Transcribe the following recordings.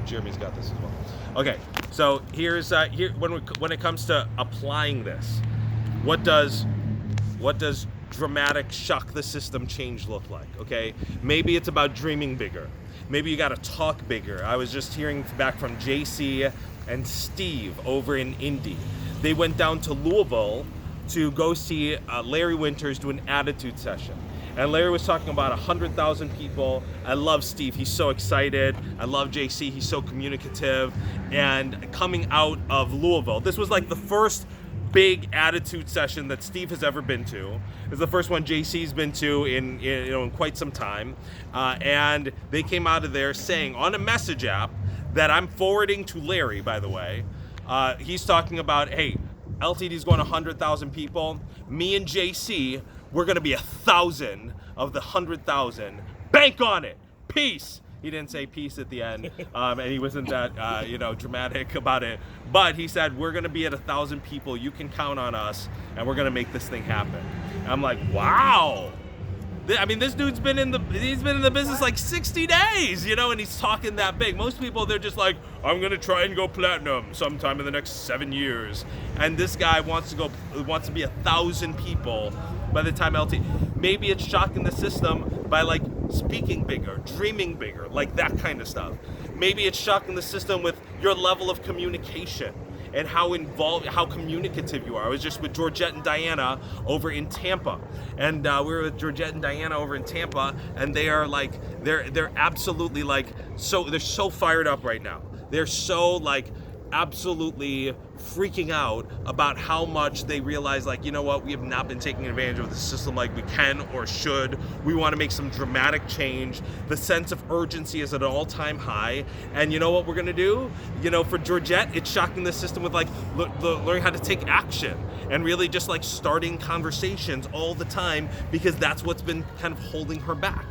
Jeremy's got this as well. Okay, so here's when it comes to applying this, what does dramatic shock the system change look like? Okay, maybe it's about dreaming bigger. Maybe you got to talk bigger. I was just hearing back from JC and Steve over in Indy. They went down to Louisville to go see Larry Winters do an attitude session. And Larry was talking about 100,000 people. I love Steve, he's so excited. I love JC, he's so communicative. And coming out of Louisville, this was like the first big attitude session that Steve has ever been to. It's the first one JC's been to in quite some time. And they came out of there saying on a message app that I'm forwarding to Larry, by the way, he's talking about, hey, LTD's going 100,000 people. Me and JC, we're gonna be 1,000 of the 100,000. Bank on it. Peace. He didn't say peace at the end, and he wasn't that dramatic about it. But he said we're gonna be at 1,000 people. You can count on us, and we're gonna make this thing happen. And I'm like, wow. I mean, this dude's been in the business like 60 days, and he's talking that big. Most people, they're just like, I'm gonna try and go platinum sometime in the next 7 years. And this guy wants to be 1,000 people by the time LT. Maybe it's shocking the system by like speaking bigger, dreaming bigger, like that kind of stuff. Maybe it's shocking the system with your level of communication and how communicative you are. I was just with Georgette and Diana over in Tampa, and we were with Georgette and Diana over in Tampa, and they are like, they're absolutely like, they're so fired up right now. They're so like absolutely freaking out about how much they realize, like, you know what, we have not been taking advantage of the system like we can or should. We want to make some dramatic change. The sense of urgency is at an all-time high, and you know what we're gonna do? For Georgette, it's shocking the system with like learning how to take action and really just like starting conversations all the time, because that's what's been kind of holding her back.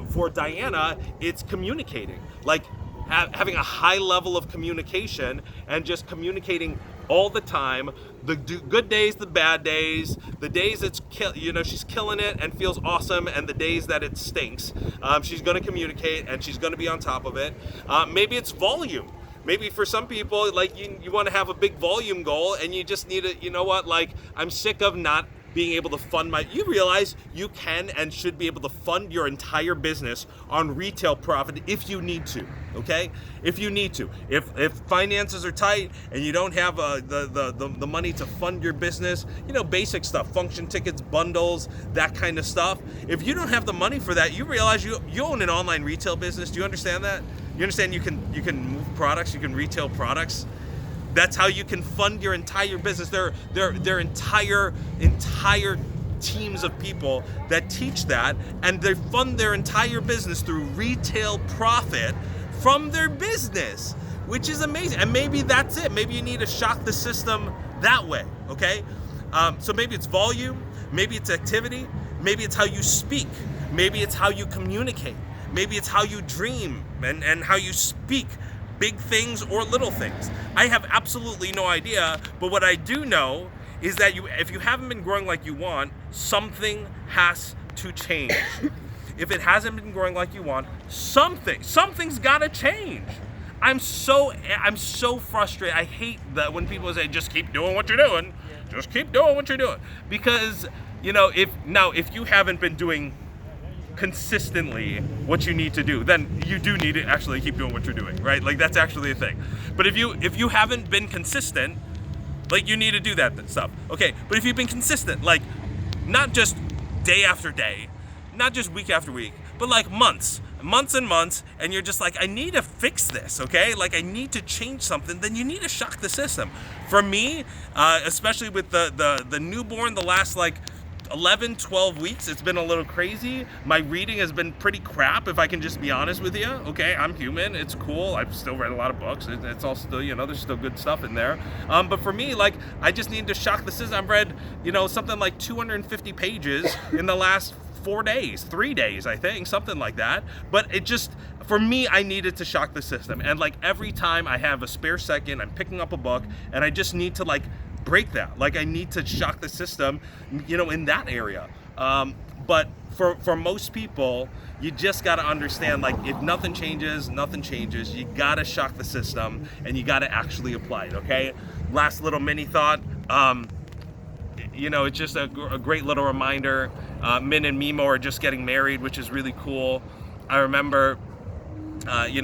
For Diana, it's communicating, like having a high level of communication and just communicating all the time, the good days, the bad days, the days she's killing it and feels awesome, and the days that it stinks. She's going to communicate and she's going to be on top of it. Maybe it's volume. Maybe for some people, like you want to have a big volume goal, and you just need to, I'm sick of not being able to fund you realize you can and should be able to fund your entire business on retail profit if you need to, okay? If you need to. If finances are tight and you don't have the money to fund your business, basic stuff, function tickets, bundles, that kind of stuff. If you don't have the money for that, you realize you own an online retail business. Do you understand that? You understand you can move products, you can retail products? That's how you can fund your entire business. They're entire teams of people that teach that, and they fund their entire business through retail profit from their business, which is amazing. And maybe that's it. Maybe you need to shock the system that way, okay? So maybe it's volume, maybe it's activity, maybe it's how you speak, maybe it's how you communicate, maybe it's how you dream and how you speak. Big things or little things. I have absolutely no idea, but what I do know is that if you haven't been growing like you want, something has to change. If it hasn't been growing like you want, something's gotta change. I'm so frustrated. I hate that when people say, just keep doing what you're doing. Just keep doing what you're doing. Because, if you haven't been doing consistently what you need to do, then you do need to actually keep doing what you're doing, right? Like, that's actually a thing. But if you haven't been consistent, like, you need to do that stuff. Okay, but if you've been consistent, like, not just day after day, not just week after week, but like months and months, and you're just like, I need to fix this, okay? Like, I need to change something, then you need to shock the system. For me, especially with the newborn, the last 11, 12 weeks, it's been a little crazy. My reading has been pretty crap, if I can just be honest with you. Okay, I'm human, it's cool. I've still read a lot of books. It's all still, there's still good stuff in there. But for me, I just need to shock the system. I've read, something like 250 pages in the last 3 days, I think, something like that. But it just, for me, I needed to shock the system. And every time I have a spare second, I'm picking up a book, and I just need to break that. I need to shock the system, in that area. But for most people, you just got to understand, like, if nothing changes, nothing changes. You got to shock the system, and you got to actually apply it, okay? Last little mini thought. It's just a great little reminder. Min and Mimo are just getting married, which is really cool. I remember,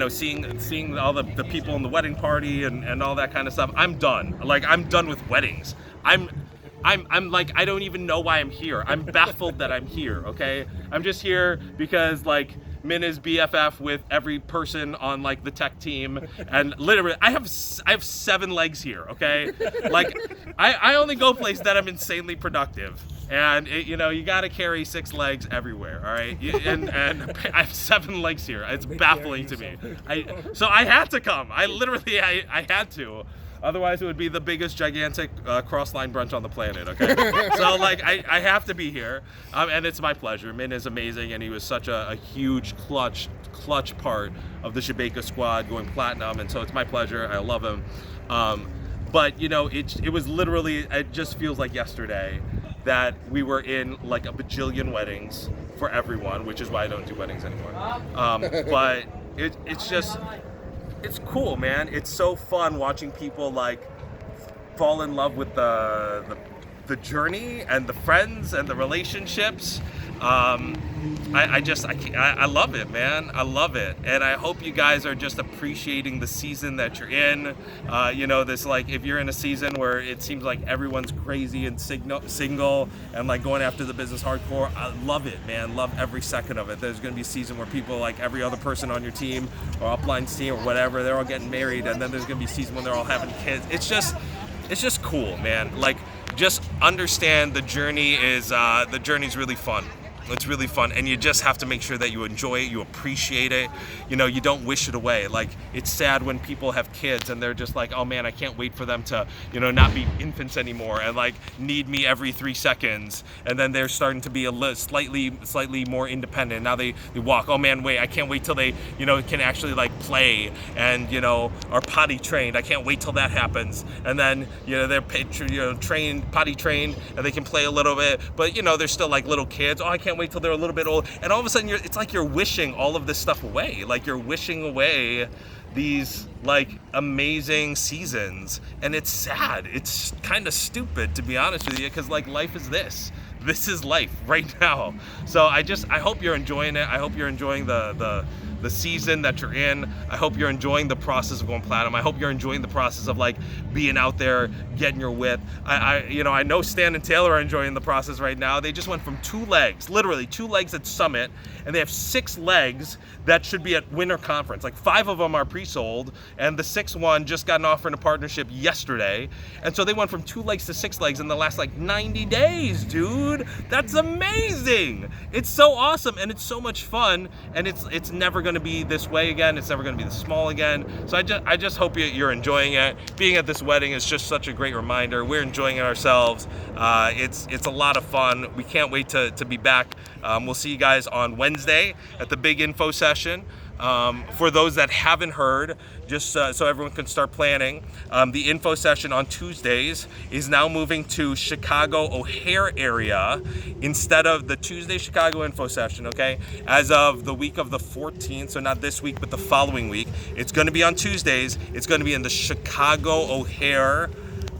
seeing all the people in the wedding party and all that kind of stuff. I'm done. Like, I'm done with weddings. I'm like, I don't even know why I'm here. I'm baffled that I'm here, okay? I'm just here because, like, Min is BFF with every person on, like, the tech team, and literally I have 7 legs here, okay? Like, I only go places that I'm insanely productive, and you got to carry 6 legs everywhere, all right? And I have 7 legs here. It's baffling to me. So I had to come. I had to. Otherwise, it would be the biggest, gigantic cross-line brunch on the planet, okay? So, like, I have to be here, and it's my pleasure. Min is amazing, and he was such a huge, clutch part of the Shebeka squad going platinum, and so it's my pleasure. I love him. But, it was literally, it just feels like yesterday that we were in, like, a bajillion weddings for everyone, which is why I don't do weddings anymore. But it's just... It's cool, man. It's so fun watching people, like, fall in love with the journey and the friends and the relationships. I love it, man. I love it, and I hope you guys are just appreciating the season that you're in. This, like, if you're in a season where it seems like everyone's crazy and single and, like, going after the business hardcore, I love it, man. Love every second of it. There's gonna be a season where people, like, every other person on your team or upline's team or whatever, they're all getting married, and then there's gonna be a season when they're all having kids. It's just cool, man. Like, just understand the journey is really fun. It's really fun, and you just have to make sure that you enjoy it, you appreciate it. You don't wish it away. Like, it's sad when people have kids and they're just like, oh man, I can't wait for them to, not be infants anymore and, like, need me every 3 seconds. And then they're starting to be slightly more independent. Now they walk. Oh man, wait, I can't wait till they, can actually, like, play and, are potty trained. I can't wait till that happens. And then, they're potty trained, and they can play a little bit, but, they're still, like, little kids. Oh, I can't wait till they're a little bit old, and all of a sudden it's like you're wishing all of this stuff away. Like, you're wishing away these, like, amazing seasons, and it's sad. It's kind of stupid, to be honest with you, because, like, life is this is life right now. So I hope you're enjoying it. I hope you're enjoying the season that you're in. I hope you're enjoying the process of going platinum. I hope you're enjoying the process of, like, being out there, getting your whip. I know Stan and Taylor are enjoying the process right now. They just went from 2 legs, literally 2 legs at Summit, and they have 6 legs that should be at Winter Conference. Like, 5 of them are pre-sold, and the 6th one just got an offer in a partnership yesterday. And so they went from 2 legs to 6 legs in the last, like, 90 days, dude. That's amazing. It's so awesome, and it's so much fun, and it's never going to be this way again. It's never going to be this small again. So I just hope you're enjoying it. Being at this wedding is just such a great reminder. We're enjoying it ourselves. It's a lot of fun. We can't wait to be back. We'll see you guys on Wednesday at the big info session. For those that haven't heard, just so everyone can start planning, the info session on Tuesdays is now moving to Chicago O'Hare area instead of the Tuesday Chicago info session, okay? As of the week of the 14th, so not this week, but the following week, it's going to be on Tuesdays. It's going to be in the Chicago O'Hare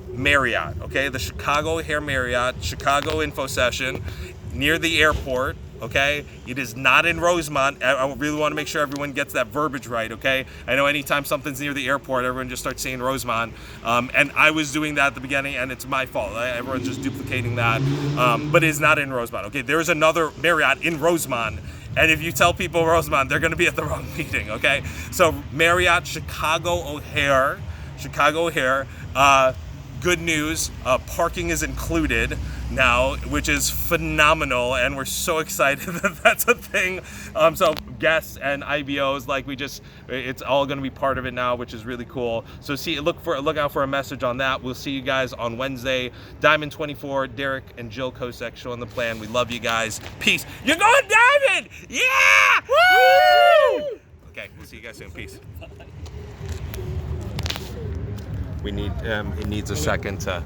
Marriott, okay? The Chicago O'Hare Marriott, Chicago info session near the airport. Okay, it is not in Rosemont. I really want to make sure everyone gets that verbiage right, okay? I know anytime something's near the airport, everyone just starts saying Rosemont. And I was doing that at the beginning, and it's my fault. Everyone's just duplicating that. But it is not in Rosemont, okay? There is another Marriott in Rosemont. And if you tell people Rosemont, they're going to be at the wrong meeting, okay? So Marriott, Chicago O'Hare. Good news, parking is included now, which is phenomenal, and we're so excited that that's a thing. So guests and IBOs, like, it's all going to be part of it now, which is really cool. So look out for a message on that. We'll see you guys on Wednesday. Diamond 24, Derek and Jill Kosek showing the plan. We love you guys. Peace. You're going Diamond! Yeah! Woo! Okay, we'll see you guys soon. Peace. It needs a second to